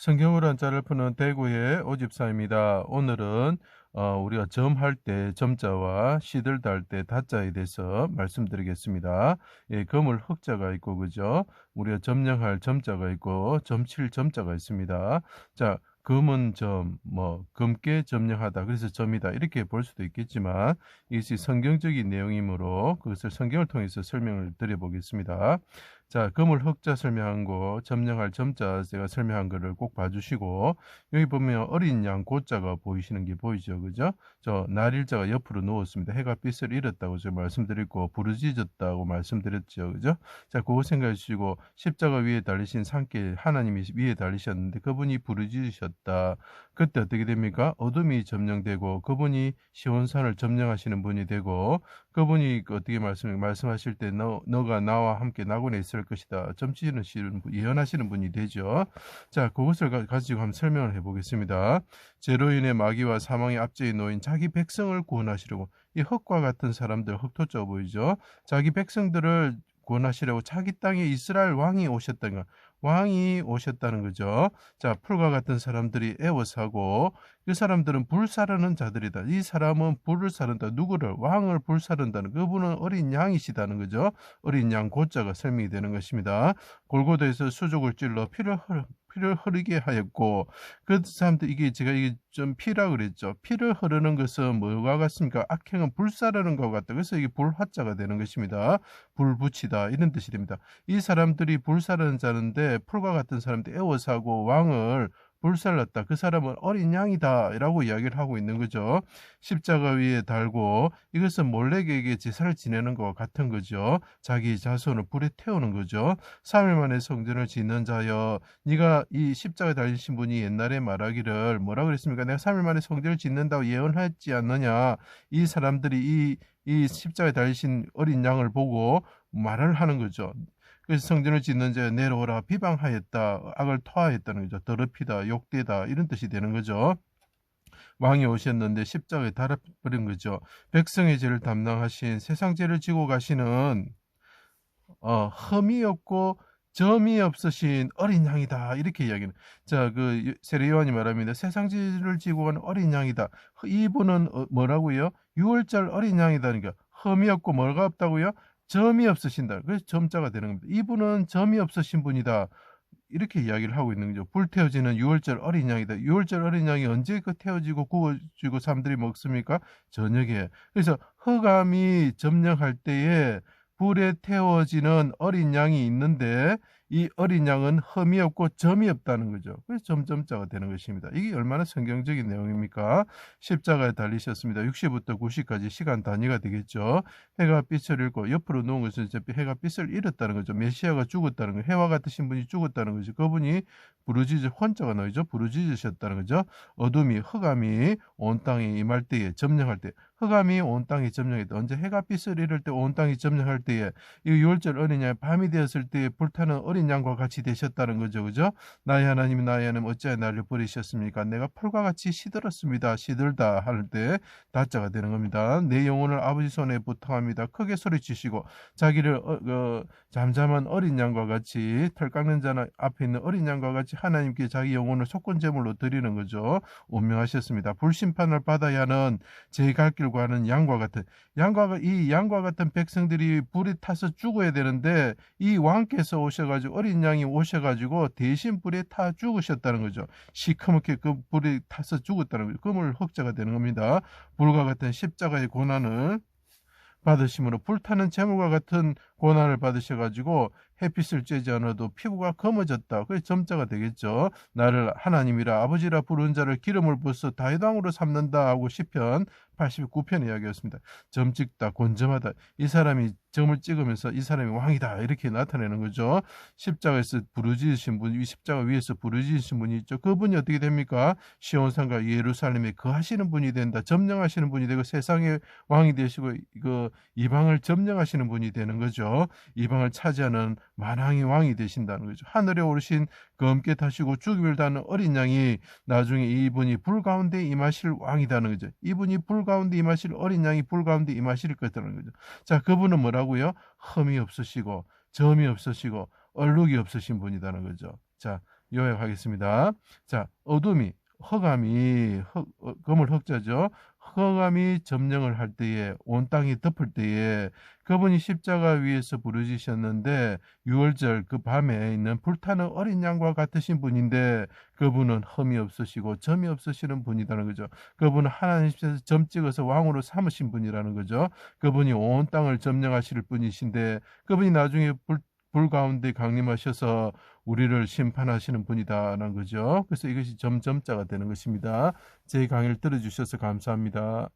성경으로 한자를 푸는 대구의 오집사입니다. 오늘은 우리가 점할 때 점자와 시들다 할 때 다자에 대해서 말씀드리겠습니다. 예, 금을 흑자가 있고 그죠? 우리가 점령할 점자가 있고 점칠 점자가 있습니다. 자, 금은 점, 금께 점령하다. 그래서 점이다. 이렇게 볼 수도 있겠지만 이것이 성경적인 내용이므로 그것을 성경을 통해서 설명을 드려보겠습니다. 자, 금을 흑자 설명한 거, 점령할 점자 제가 설명한 거를 꼭 봐주시고, 여기 보면 어린 양 고자가 보이시는 게 보이죠, 그죠? 저 날일자가 옆으로 누웠습니다. 해가 빛을 잃었다고 제가 말씀드렸고, 부르짖었다고 말씀드렸죠, 그죠? 자, 그거 생각해 주시고, 십자가 위에 달리신 산길 하나님이 위에 달리셨는데 그분이 부르짖으셨다. 그때 어떻게 됩니까? 어둠이 점령되고 그분이 시온산을 점령하시는 분이 되고 그분이 어떻게 말씀하실 때 너가 나와 함께 낙원에 있을 것이다. 점치시는 예언하시는 분이 되죠. 자, 그것을 가지고 한번 설명을 해보겠습니다. 죄로 인해 마귀와 사망의 압제에 놓인 자기 백성을 구원하시려고 이 흑과 같은 사람들 흑토자 보이죠. 자기 백성들을 구원하시려고 자기 땅에 이스라엘 왕이 오셨다는 거. 왕이 오셨다는 거죠. 자, 풀과 같은 사람들이 애워사고 그 사람들은 불사르는 자들이다. 이 사람은 불을 사른다. 누구를? 왕을 불사른다는 그분은 어린 양이시다는 거죠. 어린 양 고자가 설명이 되는 것입니다. 골고다에서 수족을 찔러 피를 흐르게 하였고 그 사람들 이게 좀 피라 그랬죠. 피를 흐르는 것은 뭐가 같습니까? 악행은 불사르는 것 같다. 그래서 이게 불화자가 되는 것입니다. 불붙이다 이런 뜻이 됩니다. 이 사람들이 불사르는 자인데 풀과 같은 사람들 애워사고 왕을 불살랐다. 그 사람은 어린 양이다 라고 이야기를 하고 있는 거죠. 십자가 위에 달고 이것은 몰렉에게 제사를 지내는 것과 같은 거죠. 자기 자손을 불에 태우는 거죠. 3일 만에 성전을 짓는 자여 네가 이 십자가에 달리신 분이 옛날에 말하기를 뭐라 그랬습니까? 내가 3일 만에 성전을 짓는다고 예언하지 않느냐. 이 사람들이 이 십자가에 달리신 어린 양을 보고 말을 하는 거죠. 그래서 성전을 짓는 자여 내려오라 비방하였다. 악을 토하였다는 거죠. 더럽히다, 욕되다 이런 뜻이 되는 거죠. 왕이 오셨는데 십자가에 달아버린 거죠. 백성의 죄를 담당하신 세상 죄를 지고 가시는 흠이 없고 점이 없으신 어린 양이다 이렇게 이야기는. 자, 그 세례 요한이 말합니다. 세상 죄를 지고 간 어린 양이다. 이분은 뭐라고요? 6월절 어린 양이다. 그러니까 흠이 없고 뭐가 없다고요? 점이 없으신다. 그래서 점자가 되는 겁니다. 이분은 점이 없으신 분이다. 이렇게 이야기를 하고 있는 거죠. 불태워지는 6월절 어린 양이다. 6월절 어린 양이 언제 그 태워지고 구워지고 사람들이 먹습니까? 저녁에. 그래서 흑암이 점령할 때에 불에 태워지는 어린 양이 있는데 이 어린 양은 흠이 없고 점이 없다는 거죠. 그래서 점점자가 되는 것입니다. 이게 얼마나 성경적인 내용입니까? 십자가에 달리셨습니다. 60부터 90까지 시간 단위가 되겠죠. 해가 빛을 잃고 옆으로 놓은 것은 해가 빛을 잃었다는 거죠. 메시아가 죽었다는 거, 해와 같으신 분이 죽었다는 거죠. 그분이 혼자가 너희죠. 부르짖으셨다는 거죠. 어둠이 흑암이 온 땅에 임할 때에 점령할 때 흑암이 온 땅에 점령했다. 언제 해가 빛을 잃을 때 온 땅이 점령할 때에 이 유월절 어린 양 밤이 되었을 때에 불타는 어린 양과 같이 되셨다는 거죠. 그죠? 나의 하나님 나의 하나님 어찌하여 나를 버리셨습니까? 내가 풀과 같이 시들었습니다. 시들다 할 때 다자가 되는 겁니다. 내 영혼을 아버지 손에 부탁합니다. 크게 소리치시고 자기를 잠잠한 어린 양과 같이 털 깎는 자 앞에 있는 어린 양과 같이 하나님께 자기 영혼을 속건제물로 드리는 거죠. 운명하셨습니다. 불심판을 받아야 하는 제 갈 길과는 양과 같은 이 양과 같은 백성들이 불에 타서 죽어야 되는데 이 왕께서 오셔가지고 어린 양이 오셔가지고 대신 불에 타 죽으셨다는 거죠. 시커멓게 그 불에 타서 죽었다는 거죠. 금을 흑자가 되는 겁니다. 불과 같은 십자가의 고난을 받으심으로 불타는 재물과 같은 고난을 받으셔가지고 햇빛을 쬐지 않아도 피부가 검어졌다. 그래서 점자가 되겠죠. 나를 하나님이라 아버지라 부른 자를 기름을 부어서 다윗 왕으로 삼는다 하고 시편 89편 이야기였습니다. 점 찍다, 곤점하다. 이 사람이 점을 찍으면서 이 사람이 왕이다 이렇게 나타내는 거죠. 십자가에서 부르짖으신 분, 이 십자가 위에서 부르짖으신 분이 있죠. 그분이 어떻게 됩니까? 시온산과 예루살렘에 거하시는 분이 된다. 점령하시는 분이 되고 세상의 왕이 되시고 그 이방을 점령하시는 분이 되는 거죠. 이방을 차지하는 만왕의 왕이 되신다는 거죠. 하늘에 오르신 검게 타시고 죽임을 당하는 어린 양이 나중에 이분이 불 가운데 임하실 왕이다는 거죠. 이분이 불 가운데 임하실 어린 양이 불 가운데 임하실 것이라는 거죠. 자, 그분은 뭐라고요? 흠이 없으시고 점이 없으시고 얼룩이 없으신 분이다는 거죠. 자, 요약하겠습니다. 자, 어둠이 흑암이 검을 흑자죠. 흑암이 점령을 할 때에 온 땅이 덮을 때에 그분이 십자가 위에서 부르짖으셨는데 유월절 그 밤에 있는 불타는 어린 양과 같으신 분인데 그분은 흠이 없으시고 점이 없으시는 분이라는 거죠. 그분은 하나님께서 점 찍어서 왕으로 삼으신 분이라는 거죠. 그분이 온 땅을 점령하실 분이신데 그분이 나중에 불 가운데 강림하셔서 우리를 심판하시는 분이다라는 거죠. 그래서 이것이 점점자가 되는 것입니다. 제 강의를 들어주셔서 감사합니다.